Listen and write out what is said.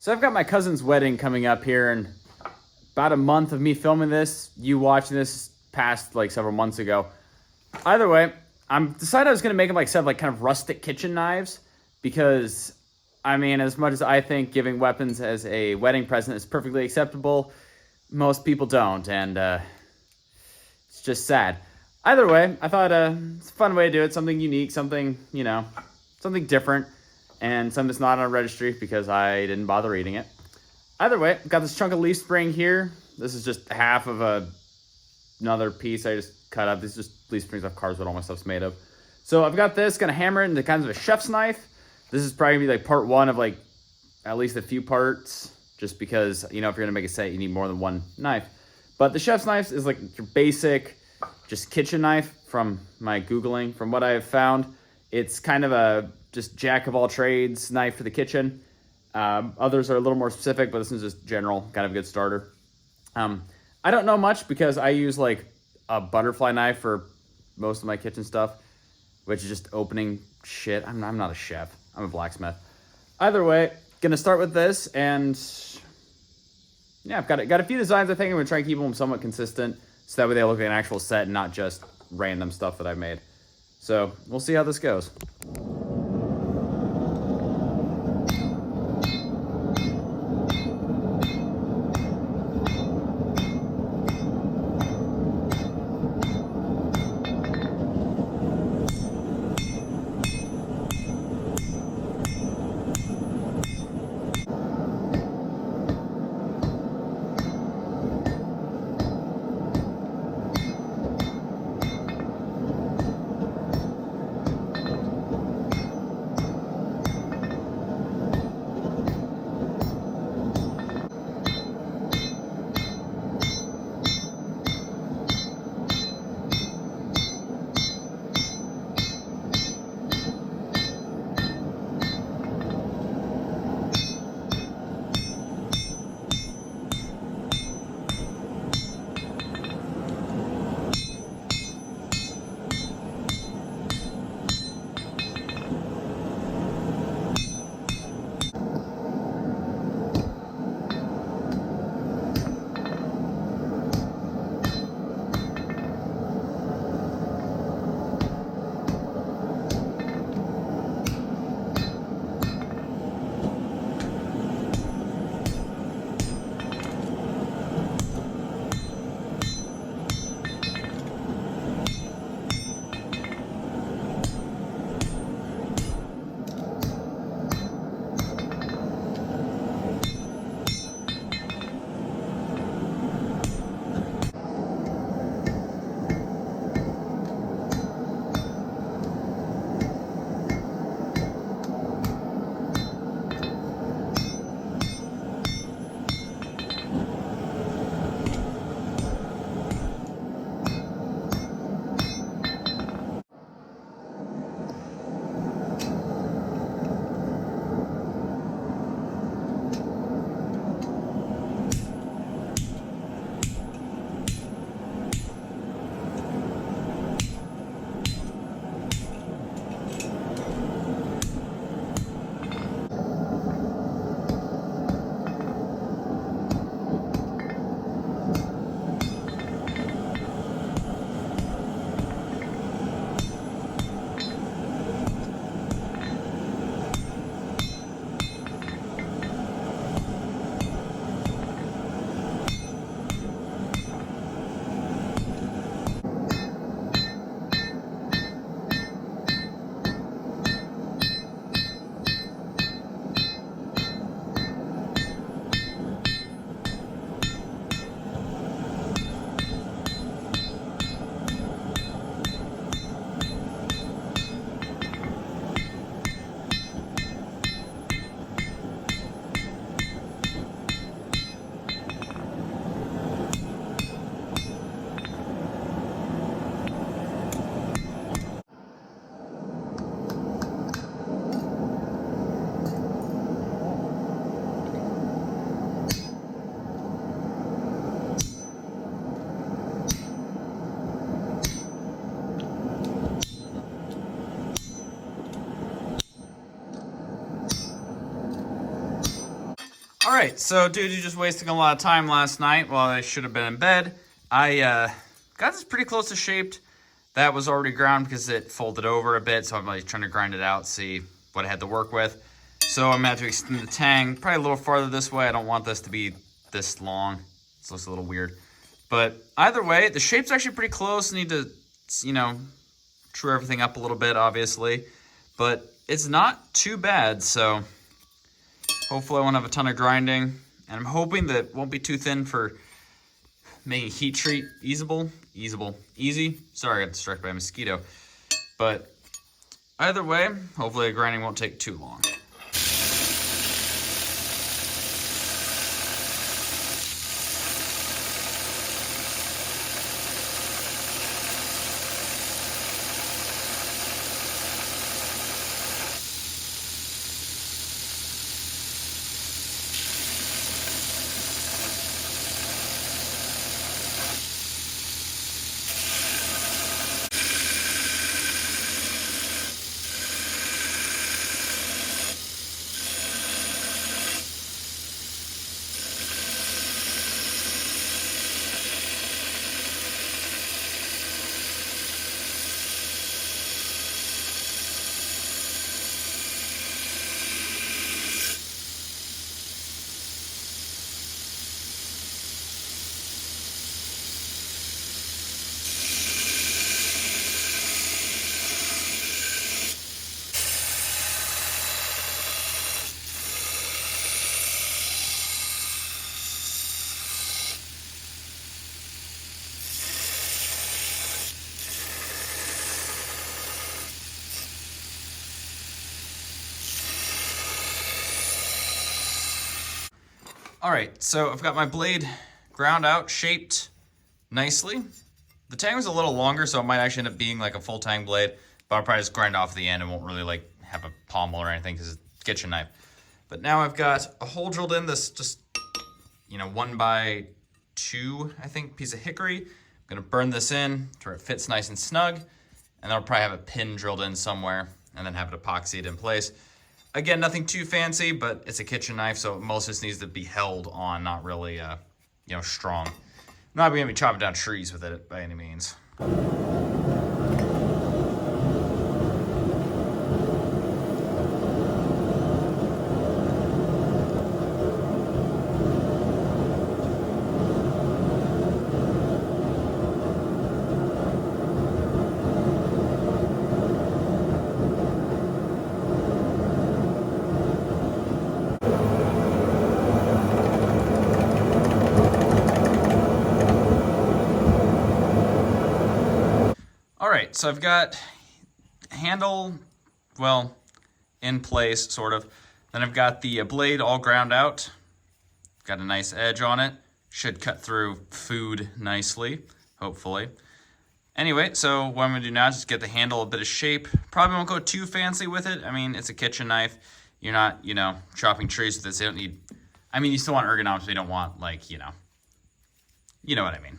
So I've got my cousin's wedding coming up here in about a month of me filming this. You watching this past like several months ago. Either way, I'm decided I was gonna make them like set of like kind of rustic kitchen knives because I mean, as much as I think giving weapons as a wedding present is perfectly acceptable, most people don't, and it's just sad. Either way, I thought it's a fun way to do it, something unique, something, something different, and something that's not on a registry because I didn't bother reading it. Either way, got this chunk of leaf spring here. This is just half of another piece I just cut up. This is just leaf springs off cars, what all my stuff's made of. So I've got this, gonna hammer it into kind of a chef's knife. This is probably gonna be like part one of like at least a few parts, just because, if you're gonna make a set, you need more than one knife. But the chef's knife is like your basic, just kitchen knife from my Googling. From what I've found, it's kind of a just jack of all trades knife for the kitchen. Others are a little more specific, but this is just general, kind of a good starter. I don't know much because I use like a butterfly knife for most of my kitchen stuff, which is just opening shit. I'm not a chef. I'm a blacksmith. Either way, gonna start with this, and yeah, I've got a few designs. I think I'm gonna try and keep them somewhat consistent, so that way they look like an actual set and not just random stuff that I've made. So we'll see how this goes. All right, so dude, you just wasting a lot of time last night while I should have been in bed. I got this pretty close to shaped. That was already ground because it folded over a bit, so I'm like trying to grind it out, see what I had to work with. So I'm gonna have to extend the tang probably a little farther this way. I don't want this to be this long. It looks a little weird. But either way, the shape's actually pretty close. Need to, you know, true everything up a little bit, obviously. But it's not too bad, so hopefully I won't have a ton of grinding. And I'm hoping that it won't be too thin for making heat treat easy. Sorry, I got distracted by a mosquito. But either way, hopefully the grinding won't take too long. All right, so I've got my blade ground out, shaped nicely. The tang was a little longer, so it might actually end up being like a full tang blade, but I'll probably just grind off the end and won't really like have a pommel or anything because it's a kitchen knife. But now I've got a hole drilled in this just, 1x2, I think, piece of hickory. I'm gonna burn this in to where it fits nice and snug, and I'll probably have a pin drilled in somewhere and then have it epoxied in place. Again, nothing too fancy, but it's a kitchen knife, so it most just needs to be held on, not really, strong. I'm not gonna be chopping down trees with it by any means. So I've got handle, in place, sort of. Then I've got the blade all ground out. Got a nice edge on it. Should cut through food nicely, hopefully. Anyway, so what I'm gonna do now is just get the handle a bit of shape. Probably won't go too fancy with it. I mean, it's a kitchen knife. You're not, chopping trees with this. You don't need, you still want ergonomics, but you don't want, you know what I mean.